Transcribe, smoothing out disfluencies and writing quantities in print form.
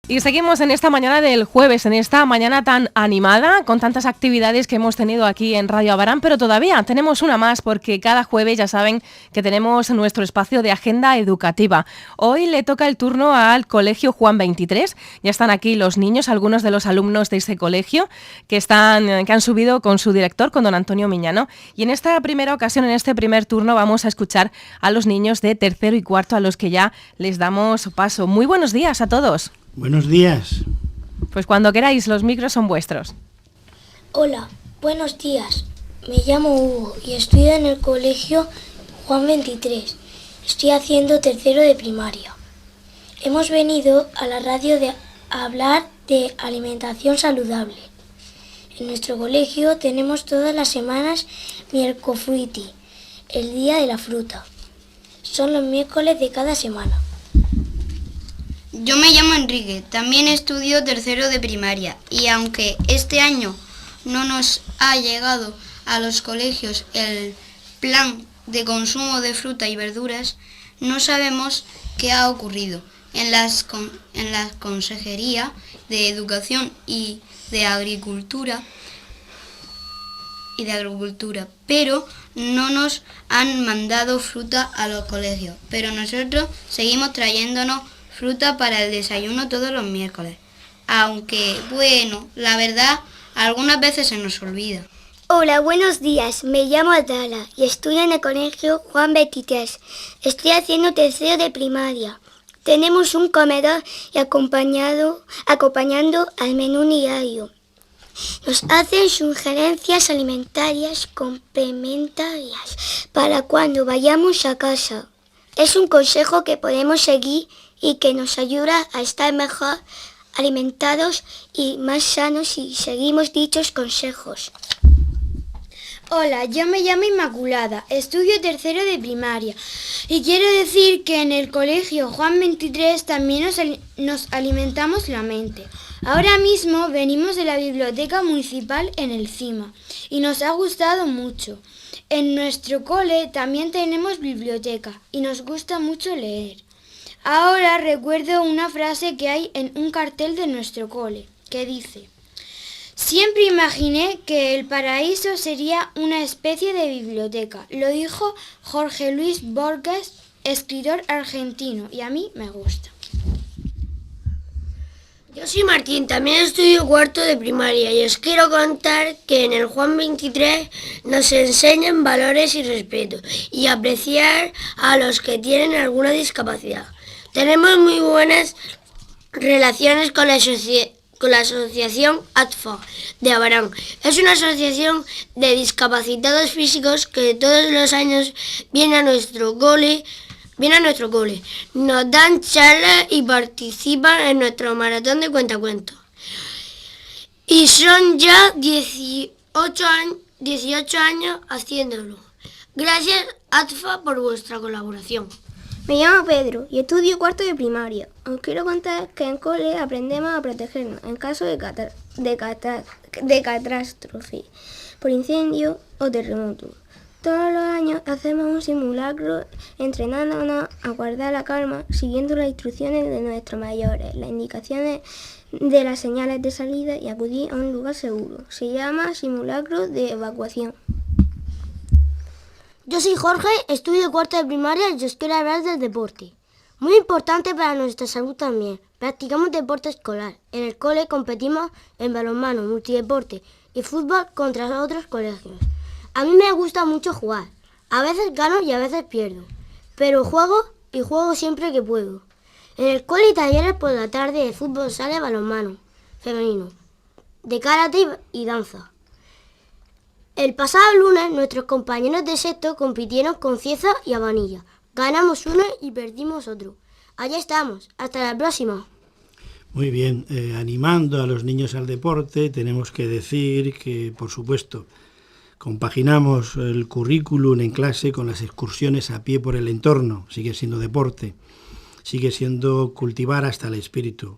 Y seguimos en esta mañana del jueves, en esta mañana tan animada, con tantas actividades que hemos tenido aquí en Radio Abarán, pero todavía tenemos una más porque cada jueves ya saben que tenemos nuestro espacio de agenda educativa. Hoy le toca el turno al Colegio Juan 23, ya están aquí los niños, algunos de los alumnos de ese colegio que han subido con su director, con don Antonio Miñano, y en esta primera ocasión, en este primer turno, vamos a escuchar a los niños de tercero y cuarto a los que ya les damos paso. Muy buenos días a todos. Buenos días. Pues cuando queráis, los micros son vuestros. Hola, buenos días. Me llamo Hugo y estudio en el colegio Juan 23. Estoy haciendo tercero de primaria. Hemos venido a la radio a hablar de alimentación saludable. En nuestro colegio tenemos todas las semanas Miercofruiti, el día de la fruta. Son los miércoles de cada semana. Yo me llamo Enrique, también estudio tercero de primaria y aunque este año no nos ha llegado a los colegios el plan de consumo de fruta y verduras, no sabemos qué ha ocurrido en la Consejería de Educación y de Agricultura, pero no nos han mandado fruta a los colegios, pero nosotros seguimos trayéndonos fruta para el desayuno todos los miércoles. Aunque, bueno, la verdad, algunas veces se nos olvida. Hola, buenos días. Me llamo Adala y estudio en el colegio Juan 23. Estoy haciendo tercero de primaria. Tenemos un comedor y acompañando al menú diario. Nos hacen sugerencias alimentarias complementarias para cuando vayamos a casa. Es un consejo que podemos seguir y que nos ayuda a estar mejor alimentados y más sanos si seguimos dichos consejos. Hola, yo me llamo Inmaculada, estudio tercero de primaria y quiero decir que en el colegio Juan 23 también nos alimentamos la mente. Ahora mismo venimos de la biblioteca municipal en el CIMA y nos ha gustado mucho. En nuestro cole también tenemos biblioteca y nos gusta mucho leer. Ahora recuerdo una frase que hay en un cartel de nuestro cole, que dice: siempre imaginé que el paraíso sería una especie de biblioteca. Lo dijo Jorge Luis Borges, escritor argentino, y a mí me gusta. Yo soy Martín, también estudio cuarto de primaria y os quiero contar que en el Juan 23 nos enseñan valores y respeto y apreciar a los que tienen alguna discapacidad. Tenemos muy buenas relaciones con la asociación ATFA de Abarán. Es una asociación de discapacitados físicos que todos los años viene a nuestro cole, nos dan charlas y participan en nuestro maratón de cuentacuentos. Y son ya 18 años haciéndolo. Gracias, ATFA, por vuestra colaboración. Me llamo Pedro y estudio cuarto de primaria. Os quiero contar que en cole aprendemos a protegernos en caso de catástrofe, por incendio o terremoto. Todos los años hacemos un simulacro entrenándonos a guardar la calma, siguiendo las instrucciones de nuestros mayores, las indicaciones de las señales de salida y acudir a un lugar seguro. Se llama simulacro de evacuación. Yo soy Jorge, estudio cuarto de primaria y os quiero hablar del deporte. Muy importante para nuestra salud también. Practicamos deporte escolar. En el cole competimos en balonmano, multideporte y fútbol contra otros colegios. A mí me gusta mucho jugar. A veces gano y a veces pierdo. Pero juego siempre que puedo. En el cole y talleres por la tarde de fútbol sale balonmano femenino, de karate y danza. El pasado lunes nuestros compañeros de sexto compitieron con Cieza y Habanilla. Ganamos uno y perdimos otro. Allá estamos. Hasta la próxima. Muy bien, animando a los niños al deporte, tenemos que decir que, por supuesto, compaginamos el currículum en clase con las excursiones a pie por el entorno. Sigue siendo deporte, sigue siendo cultivar hasta el espíritu.